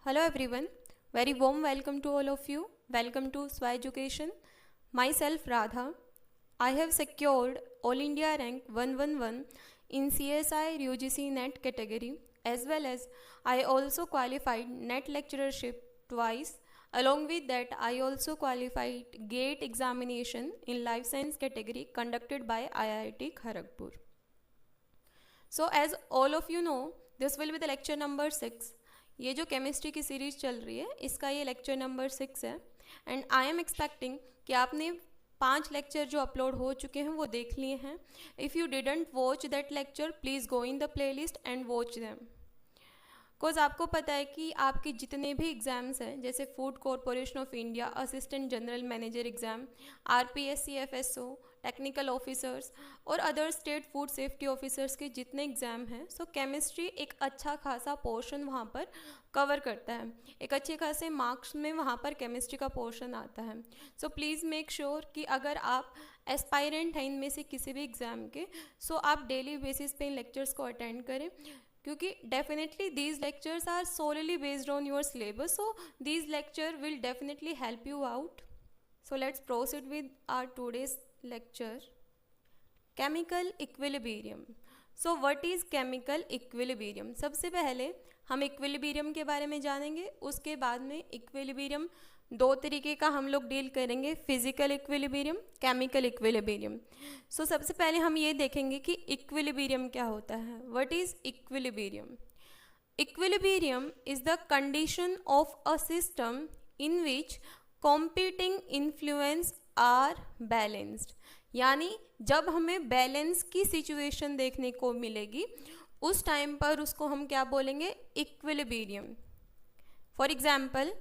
Hello everyone, very warm welcome to all of you. Welcome to SWA Education. Myself Radha. I have secured All India rank 111 in CSI UGC NET category, as well as I also qualified NET lecturership twice. Along with that, I also qualified GATE examination in life science category conducted by IIT Kharagpur. So as all of you know, this will be the lecture number 6. ये जो chemistry की series चल रही है इसका ये lecture number 6 है and I am expecting कि आपने 5 लेक्चर जो अपलोड हो चुके हैं वो देख लिए हैं. If you didn't watch that lecture please go in the playlist and watch them. Because आपको पता है कि आपके जितने भी एग्ज़ाम्स हैं जैसे Food Corporation of India, assistant general manager exam, RPSC FSO, technical officers और other state food safety officers के जितने एग्ज़ाम हैं, सो केमिस्ट्री एक अच्छा खासा पोर्शन वहाँ पर कवर करता है. एक अच्छे खासे मार्क्स में वहाँ पर केमिस्ट्री का पोर्शन आता है. सो प्लीज़ मेक श्योर कि अगर आप एस्पायरेंट हैं इनमें से किसी भी एग्ज़ाम के, सो आप डेली बेसिस पे इन लेक्चर्स को अटेंड करें, क्योंकि definitely these lectures are solely based on your syllabus. So these lecture will definitely help you out. So let's proceed with our today's lecture. Chemical equilibrium. So what is chemical equilibrium? सबसे पहले हम equilibrium के बारे में जानेंगे. उसके बाद में इक्विलिब्रियम दो तरीके का हम लोग डील करेंगे, फिजिकल इक्विलिब्रियम, केमिकल इक्विलिब्रियम. सो सबसे पहले हम ये देखेंगे कि इक्विलिब्रियम क्या होता है. What is equilibrium? Equilibrium is the condition of a system in which competing influence are balanced. यानी जब हमें बैलेंस की सिचुएशन देखने को मिलेगी उस टाइम पर उसको हम क्या बोलेंगे? Equilibrium. For example,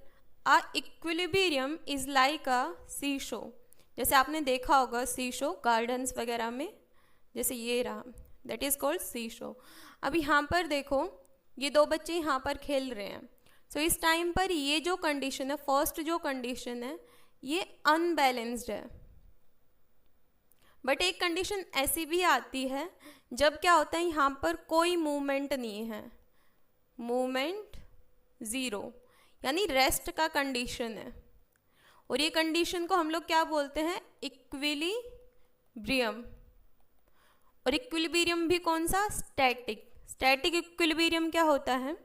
a equilibrium is like a seesaw. जैसे आपने देखा होगा सी शो गार्डन्स वगैरह में, जैसे ये रहा, that is called seesaw. अब यहाँ पर देखो, ये दो बच्चे यहाँ पर खेल रहे हैं. सो इस टाइम पर ये जो कंडीशन है, फर्स्ट जो कंडीशन है, ये अनबैलेंस्ड है. बट एक कंडीशन ऐसी भी आती है जब क्या होता है, यहाँ पर कोई मूवमेंट नहीं है, मूवमेंट ज़ीरो, यानी रेस्ट का कंडीशन है. और ये कंडीशन को हम लोग क्या बोलते हैं? इक्विलिब्रियम. और इक्विलिब्रियम भी कौन सा? स्टैटिक. स्टैटिक इक्विलिब्रियम क्या होता है?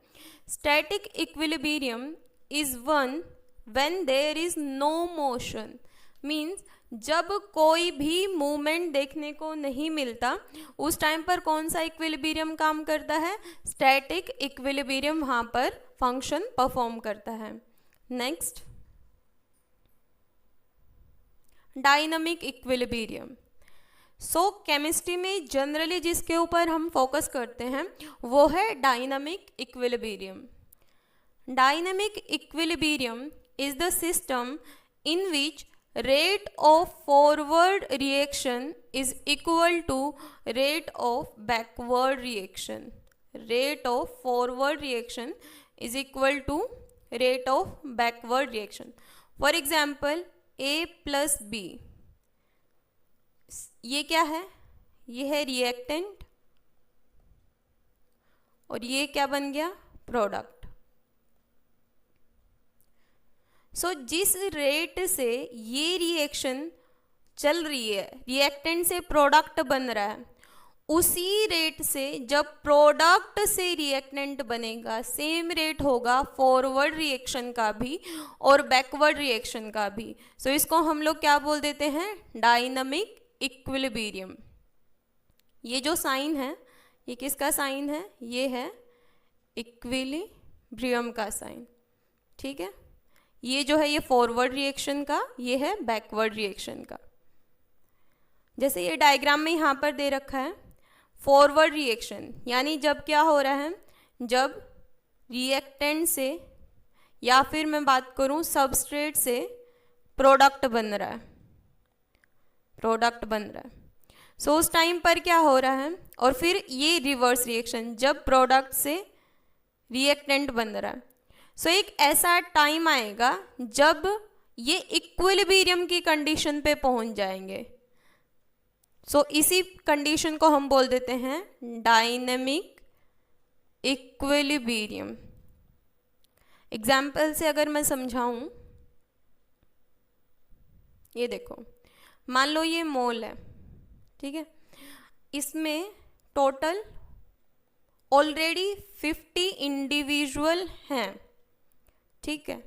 Static equilibrium is one when there is no motion. Means जब कोई भी मूवमेंट देखने को नहीं मिलता उस टाइम पर कौन सा इक्विलिब्रियम काम करता है? स्टैटिक इक्विलिब्रियम वहाँ पर फंक्शन परफॉर्म करता है. Next, dynamic equilibrium. So chemistry में जनरली जिसके ऊपर हम फोकस करते हैं वो है dynamic equilibrium. Dynamic equilibrium is the system in which rate of forward reaction is equal to rate of backward reaction. Rate of forward reaction is equal to rate of backward reaction. For example, A plus B. ये क्या है? ये है reactant और ये क्या बन गया? प्रोडक्ट. सो जिस रेट से ये रिएक्शन चल रही है, रिएक्टेंट से प्रोडक्ट बन रहा है, उसी रेट से जब प्रोडक्ट से रिएक्टेंट बनेगा सेम रेट होगा फॉरवर्ड रिएक्शन का भी और बैकवर्ड रिएक्शन का भी. सो इसको हम लोग क्या बोल देते हैं? Dynamic equilibrium. ये जो साइन है ये किसका साइन है? ये है इक्विलिब्रियम का साइन. ठीक है, ये जो है ये फॉरवर्ड रिएक्शन का, ये है बैकवर्ड रिएक्शन का. जैसे ये डायग्राम में यहाँ पर दे रखा है फॉरवर्ड रिएक्शन, यानी जब क्या हो रहा है, जब रिएक्टेंट से या फिर मैं बात करूँ सबस्ट्रेट से प्रोडक्ट बन रहा है, प्रोडक्ट बन रहा है. सो उस टाइम पर क्या हो रहा है, और फिर ये रिवर्स रिएक्शन जब प्रोडक्ट से रिएक्टेंट बन रहा है. सो एक ऐसा टाइम आएगा जब ये इक्विलिब्रियम की कंडीशन पे पहुंच जाएंगे. सो इसी कंडीशन को हम बोल देते हैं डायनेमिक इक्विलिब्रियम. एग्जाम्पल से अगर मैं समझाऊं, ये देखो, मान लो ये मोल है, ठीक है, इसमें टोटल ऑलरेडी 50 इंडिविजुअल हैं, ठीक है,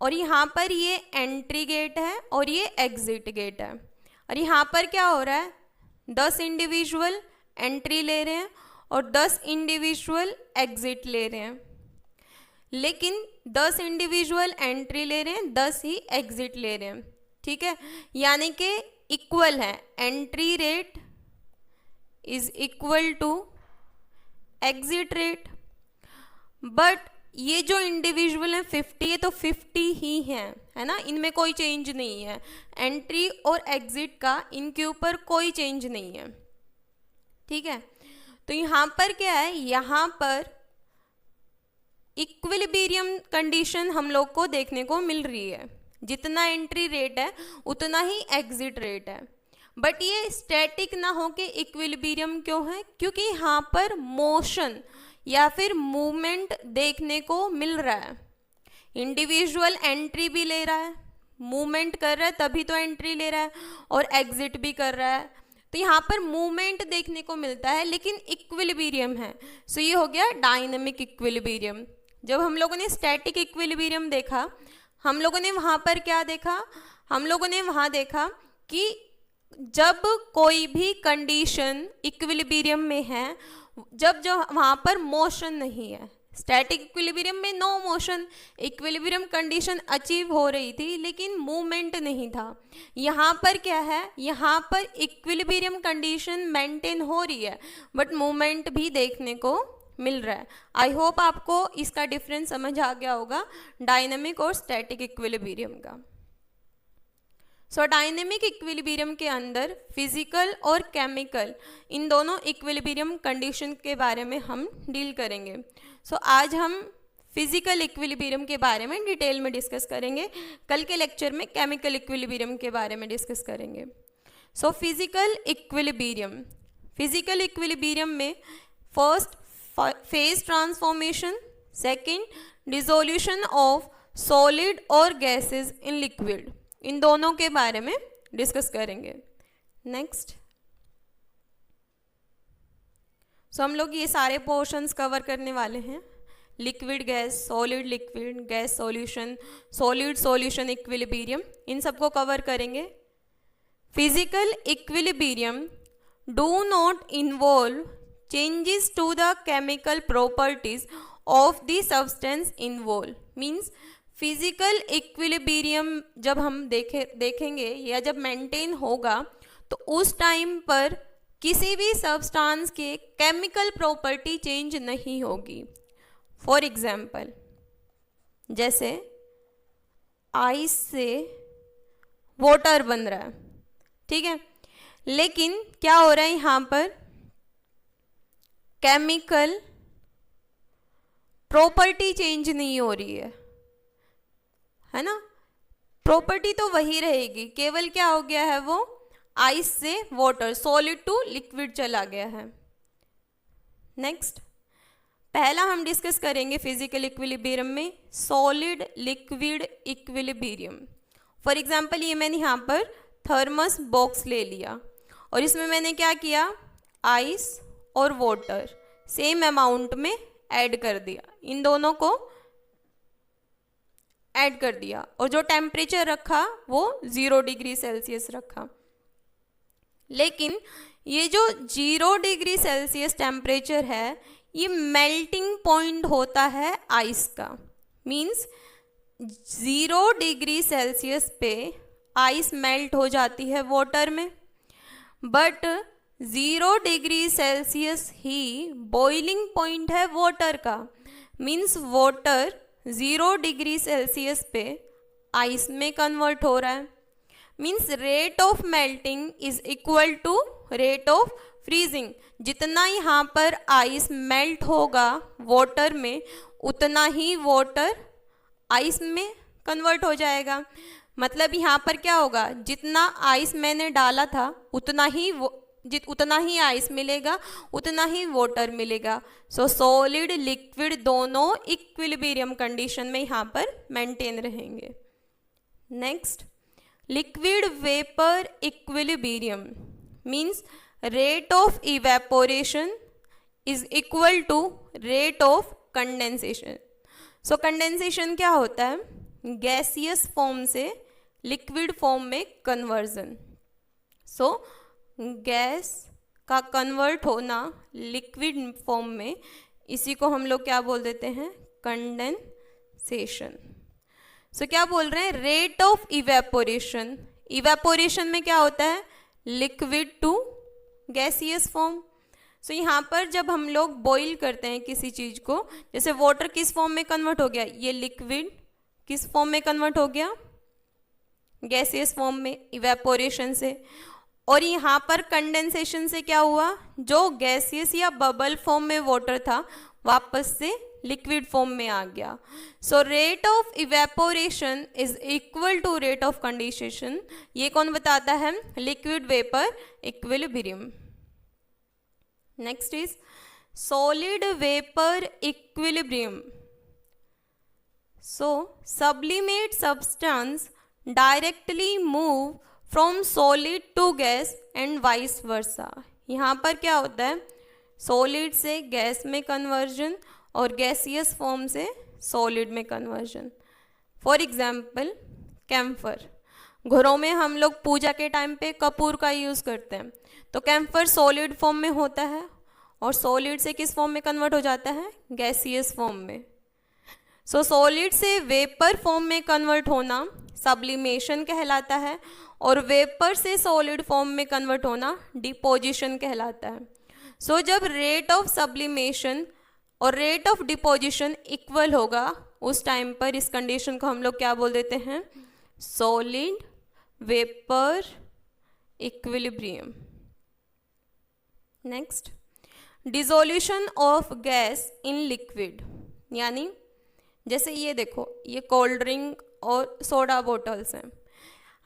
और यहाँ पर ये एंट्री गेट है और ये एग्जिट गेट है, और यहाँ पर क्या हो रहा है, 10 इंडिविजुअल एंट्री ले रहे हैं और 10 इंडिविजुअल एग्जिट ले रहे हैं, लेकिन 10 इंडिविजुअल एंट्री ले रहे हैं, 10 ही एग्जिट ले रहे हैं, ठीक है, यानी कि इक्वल है, entry rate is equal to exit rate. But ये जो इंडिविजुअल है 50, ये तो 50 ही हैं, है ना, इनमें कोई चेंज नहीं है, एंट्री और एग्जिट का इनके ऊपर कोई चेंज नहीं है, ठीक है। तो यहाँ पर क्या है, यहाँ पर इक्विलिब्रियम कंडीशन हम लोग को देखने को मिल रही है, जितना एंट्री रेट है उतना ही एग्जिट रेट है, बट ये स्टैटिक ना हो के इक्विलिब्रियम क्यों है, क्योंकि यहाँ पर मोशन या फिर मूवमेंट देखने को मिल रहा है, इंडिविजुअल एंट्री भी ले रहा है, मूवमेंट कर रहा है तभी तो एंट्री ले रहा है, और एग्जिट भी कर रहा है, तो यहाँ पर मूवमेंट देखने को मिलता है लेकिन इक्विलिब्रियम है। सो ये हो गया डायनेमिक इक्विलिब्रियम। जब हम लोगों ने स्टैटिक इक्विलिब्रियम देखा, हम लोगों ने वहाँ पर क्या देखा, हम लोगों ने वहाँ देखा कि जब कोई भी कंडीशन इक्विलिब्रियम में है, जब जो वहाँ पर मोशन नहीं है, स्टैटिक इक्विलिब्रियम में no motion, equilibrium condition achieve हो रही थी लेकिन मूवमेंट नहीं था। यहाँ पर क्या है, यहाँ पर इक्विलिब्रियम कंडीशन मेंटेन हो रही है बट मूवमेंट भी देखने को मिल रहा है। आई होप आपको इसका डिफरेंस समझ आ गया होगा डायनेमिक और स्टैटिक इक्विलिब्रियम का। सो डायनेमिक इक्विलिब्रियम के अंदर फिजिकल और केमिकल, इन दोनों इक्विलिब्रियम कंडीशन के बारे में हम डील करेंगे। सो आज हम फिजिकल इक्विलिब्रियम के बारे में डिटेल में डिस्कस करेंगे, कल के लेक्चर में केमिकल इक्विलिब्रियम के बारे में डिस्कस करेंगे। सो फिजिकल इक्विलिब्रियम में first phase transformation, second dissolution of solid और गैसेस इन लिक्विड, इन दोनों के बारे में डिस्कस करेंगे। नेक्स्ट, सो हम लोग ये सारे पोर्शंस कवर करने वाले हैं, liquid gas, solid liquid, gas solution, solid solution equilibrium, इन सबको कवर करेंगे। Physical equilibrium do not involve changes to the chemical properties of the substance involved, means physical equilibrium जब हम देखेंगे या जब मेंटेन होगा तो उस टाइम पर किसी भी सब्सटेंस के केमिकल प्रॉपर्टी चेंज नहीं होगी। फॉर एग्जाम्पल, जैसे आइस से वाटर बन रहा है, ठीक है, लेकिन क्या हो रहा है यहाँ पर, केमिकल प्रॉपर्टी चेंज नहीं हो रही है ना, प्रॉपर्टी तो वही रहेगी, केवल क्या हो गया है, वो आइस से वाटर, सॉलिड टू लिक्विड चला गया है। नेक्स्ट, पहला हम डिस्कस करेंगे फिजिकल इक्विलिब्रियम में solid liquid equilibrium. For example, ये मैंने यहाँ पर थर्मस बॉक्स ले लिया और इसमें मैंने क्या किया, आइस और वाटर सेम अमाउंट में ऐड कर दिया, इन दोनों को ऐड कर दिया और जो टेम्परेचर रखा वो 0 डिग्री सेल्सियस रखा। लेकिन ये जो 0 डिग्री सेल्सियस टेम्परेचर है, ये मेल्टिंग पॉइंट होता है आइस का, मींस 0 डिग्री सेल्सियस पे आइस मेल्ट हो जाती है वाटर में, बट 0 डिग्री सेल्सियस ही बॉइलिंग पॉइंट है वाटर का, मींस वाटर 0 डिग्री सेल्सियस पे आइस में कन्वर्ट हो रहा है, means rate of melting is equal to rate of freezing. जितना यहाँ पर आइस मेल्ट होगा वाटर में, उतना ही वाटर आइस में कन्वर्ट हो जाएगा। मतलब यहाँ पर क्या होगा, जितना आइस मैंने डाला था उतना ही उतना ही आइस मिलेगा, उतना ही वाटर मिलेगा। सो सॉलिड लिक्विड दोनों इक्विलिब्रियम कंडीशन में यहाँ पर मेंटेन रहेंगे। Next, liquid vapour equilibrium means rate of evaporation is equal to rate of condensation. So condensation क्या होता है? गैसियस फॉर्म से लिक्विड फॉर्म में कन्वर्जन। सो गैस का कन्वर्ट होना लिक्विड फॉर्म में, इसी को हम लोग क्या बोल देते हैं? कंडेंसेशन। सो क्या बोल रहे हैं? Rate of evaporation. इवेपोरेशन में क्या होता है? Liquid to gaseous form. So यहाँ पर जब हम लोग बॉईल करते हैं किसी चीज़ को, जैसे वाटर किस फॉर्म में कन्वर्ट हो गया? ये लिक्विड किस फॉर्म में कन्वर्ट हो गया? गैसियस फॉर्म में, इवेपोरेशन से। और यहाँ पर कंडेंसेशन से क्या हुआ? जो गैसियस या बबल फॉर्म में वाटर था वापस से लिक्विड फॉर्म में आ गया। So rate of evaporation is equal to rate of condensation. ये कौन बताता है? Liquid vapour equilibrium. Next is solid vapour equilibrium. So sublimate substance directly move from solid to gas and vice versa. यहाँ पर क्या होता है? सॉलिड से गैस में कन्वर्जन और गैसियस फॉर्म से सॉलिड में कन्वर्जन। For example camphor. घरों में हम लोग पूजा के टाइम पे कपूर का यूज़ करते हैं, तो कैम्फर सॉलिड फॉर्म में होता है और सॉलिड से किस फॉर्म में कन्वर्ट हो जाता है? गैसियस फॉर्म में। सो सॉलिड से वेपर फॉर्म में कन्वर्ट होना सब्लिमेशन कहलाता है और वेपर से सॉलिड फॉर्म में कन्वर्ट होना डिपोजिशन कहलाता है। सो जब रेट ऑफ सब्लिमेशन और रेट ऑफ डिपोजिशन इक्वल होगा उस टाइम पर इस कंडीशन को हम लोग क्या बोल देते हैं? Solid vapour equilibrium. Next, dissolution of gas in liquid. यानी जैसे ये देखो, ये कोल्ड ड्रिंक और सोडा बोटल्स हैं।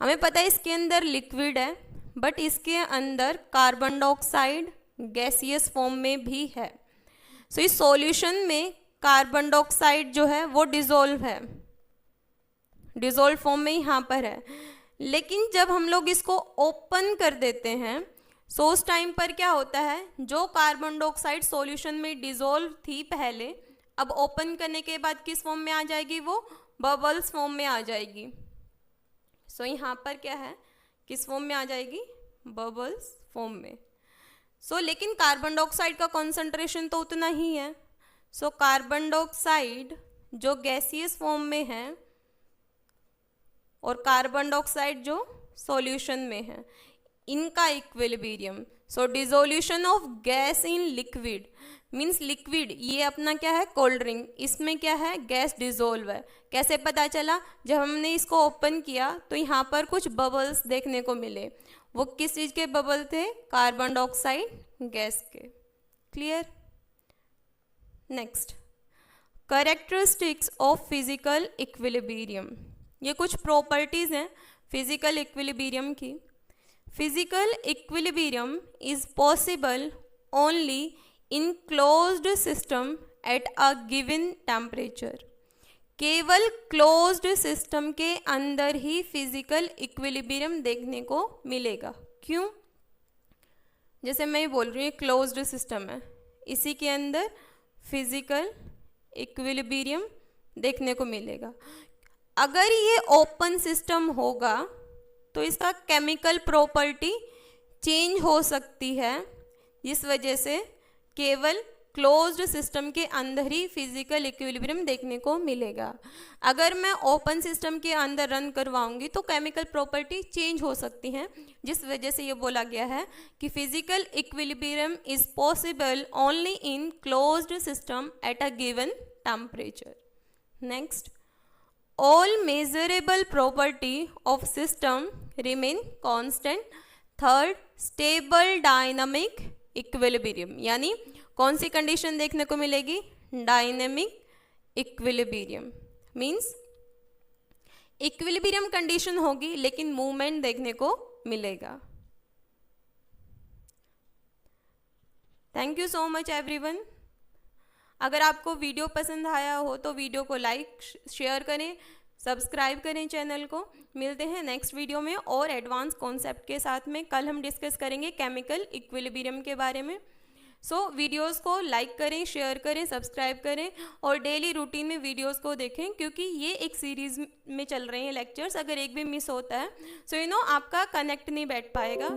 हमें पता है इसके अंदर लिक्विड है, बट इसके अंदर कार्बन डाइऑक्साइड गैसियस फॉर्म में भी है। सो इस सॉल्यूशन में कार्बन डाइऑक्साइड जो है वो डिसॉल्व है, डिसॉल्व फॉर्म में यहाँ पर है। लेकिन जब हम लोग इसको ओपन कर देते हैं, सो उस टाइम पर क्या होता है? जो कार्बन डाइऑक्साइड सॉल्यूशन में डिसॉल्व थी पहले, अब ओपन करने के बाद किस फॉर्म में आ जाएगी? वो बबल्स फॉर्म में आ जाएगी। सो यहाँ पर क्या है? किस फॉर्म में आ जाएगी? बबल्स फॉर्म में। सो लेकिन कार्बन डाइऑक्साइड का कॉन्सेंट्रेशन तो उतना ही है। सो कार्बन डाइऑक्साइड जो गैसियस फॉर्म में है और कार्बन डाइऑक्साइड जो सॉल्यूशन में है, इनका equilibrium. So dissolution of gas in liquid means liquid, ये अपना क्या है? कोल्ड ड्रिंक, इसमें क्या है? गैस डिसॉल्व है। कैसे पता चला? जब हमने इसको ओपन किया तो यहाँ पर कुछ बबल्स देखने को मिले। वो किस चीज़ के बबल थे? कार्बन डाइऑक्साइड गैस के। Clear? Next, characteristics of physical equilibrium. ये कुछ प्रॉपर्टीज हैं फिजिकल इक्विलिब्रियम की। Physical equilibrium is possible only in closed system at a given temperature. केवल क्लोज्ड सिस्टम के अंदर ही फिजिकल इक्विलिब्रियम देखने को मिलेगा। क्यों? जैसे मैं बोल रही हूँ क्लोज्ड सिस्टम है, इसी के अंदर फिजिकल इक्विलिब्रियम देखने को मिलेगा। अगर ये ओपन सिस्टम होगा तो इसका केमिकल प्रॉपर्टी चेंज हो सकती है, इस वजह से केवल क्लोज्ड सिस्टम के अंदर ही फिजिकल इक्विलिब्रियम देखने को मिलेगा। अगर मैं ओपन सिस्टम के अंदर रन करवाऊंगी तो केमिकल प्रॉपर्टी चेंज हो सकती हैं, जिस वजह से ये बोला गया है कि physical equilibrium is possible only in closed system at a given temperature. Next, all measurable property of system remain constant. Third, stable dynamic equilibrium, यानी कौन सी कंडीशन देखने को मिलेगी? Dynamic equilibrium means equilibrium condition होगी लेकिन मूवमेंट देखने को मिलेगा। Thank you so much everyone. अगर आपको वीडियो पसंद आया हो तो वीडियो को लाइक शेयर करें, सब्सक्राइब करें चैनल को। मिलते हैं नेक्स्ट वीडियो में और एडवांस कॉन्सेप्ट के साथ में। कल हम डिस्कस करेंगे केमिकल इक्विलिब्रियम के बारे में। वीडियोस को लाइक करें, शेयर करें, सब्सक्राइब करें और डेली रूटीन में वीडियोस को देखें, क्योंकि ये एक सीरीज़ में चल रहे हैं लेक्चर्स। अगर एक भी मिस होता है आपका कनेक्ट नहीं बैठ पाएगा।